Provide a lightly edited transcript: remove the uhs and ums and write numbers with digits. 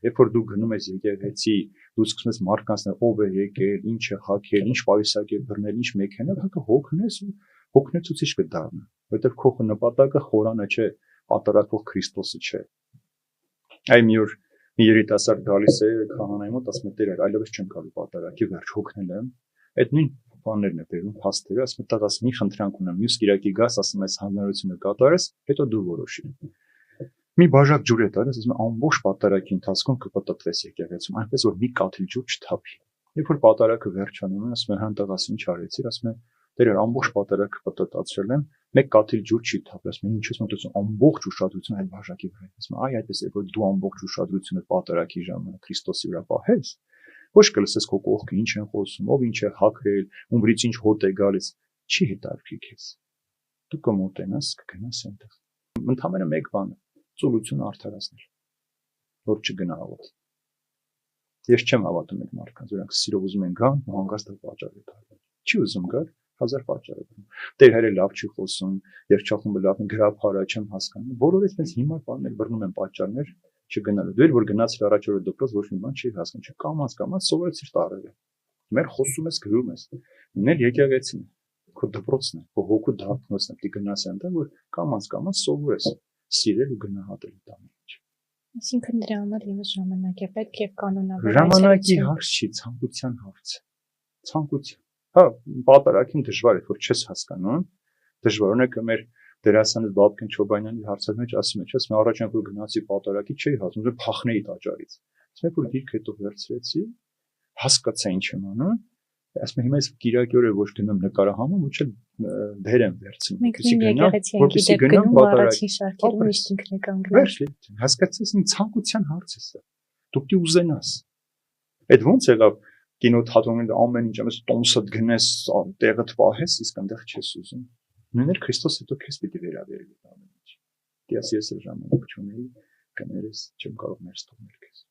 Երբ որ դու գնում ես եկեղեցի, դու սկսում ես մարդկանցնել ով է եկել, ինչ է հագել, ինչ պայուսակ է բռնել, ինչ մեքենա, հա հոգնես ու հոգնեցուցիչ կդառնա, որովհետև քո նպատակը խորանը չէ, ատարակող Քրիստոսը չէ։ Այ մի օր մի երիտասարդ գալիս է քահանայի մոտ, ասում է Տեր, այլևս չեմ գալու պատարակի, վերջ հոգնել եմ։ Այդ նույն բաներն է բերում, փաստերը, ասում է տղաս մի խնդրանք ունեմ, մյուս կիրակի գաս, ասում ես հանրությունը կատարես, հետո դու որոշի։ Մի բաժակ ջուր է տալիս, ասում է ամբողջ պատարակի ընթացքում կպտտվես եկեղեցում, այնպես որ մի կաթիլ ջուր չթափի։ Երբ որ պատարակը վերջանում է, ասում է հան տղաս ինչ արեցիր, ասում է Տեր, ամբողջ պատարակը պտտացրել եմ, մեկ կաթիլ ջուր չի թափել, ասում է ինչ ես մտածում, ամբողջ ուշադրությունը այդ բաժակի վրա է, ասում է այ այդպես է, որ դու ամբողջ ուշադրությունը պատարակի ժամանակ Քրիստոսի վրա պահես, ոչ կլսես քո կողքը ինչ են խոսում, ով ինչ է հագել, ումրից ինչ հոտ է գալիս, չի հետաքրքիր քեզ։ Դու կմոտենաս, կգնաս այնտեղ։ Ընդհանրապես մեկ բան է, ծուլությունը արդարացնել, որ չգնա աղոտ։ Ես չեմ հավատում այդ մարդկանց, որոնք սիրով ուզում են գան, ու հանգարց դա պատճառ է դառնում։ Չի ուզում գալ, հազար պատճառ է դառնում։ Տեր հայրը լավ չի խոսում, երջախումբը լավ է, գրափարա չեմ հասկանում։ Բոլորից մեզ հիմար բաներ բռնում են պատճառներ չգնալու։ Դու որ գնացիր առաջորդ դպրոց, ոչ մի բան չի հասկանում, կամաց սովորեցիր տարերը։ Մեր խոսում ես, գրում ես։ Ներ եկեղեցին է, քո դպրոցն է, քո հոգու դարբնոցն է, դու գնաս այնտեղ, որ կամաց սովորես, սիրել ու գնահատել դա ինչ։ Այսինքն դրա համար եւս ժամանակ է պետք եւ կանոնավոր ժամանակի հարց չի, ցանկության հարց է։ Ցանկություն։ Հա, պատարակին դժվար է, որ չես հասկանում, դժվար օրինակ մեր դերասանը Բաբկեն Չոբանյանի հարցերի մեջ ասում է, չես, առաջ որ գնացի պատարակի չէի հասնում, որ փախնեի տաճարից։ Ասում եմ, որ գիրք հետո վերցրեցի, հասկացա ինչ եմ անում, ասում եմ հիմա ես Կիրակի օրը ոչ գնում նկարահանում, ոչ էլ դեր եմ վերցնում։ Մենք եկեղեցի գնում առաջին շարքերում միշտ ինքն է կանգնել։ Հասկացես, ցանկության հարց է սա։ Դու պիտի ուզենաս։ Այդ ո՞նց եղավ կինոթատրոնները ամեն ինչ ամես տոմսդ գնես, տեղդ պահես, իսկ այնտեղ չես ուզում։ Նույնիսկ Քրիստոս հետո քեզ պիտի վերաբերվի ամեն ինչ։ Դիաս ես ժամանակ չունեի, կներես չեմ կարող ներս թողնել քեզ։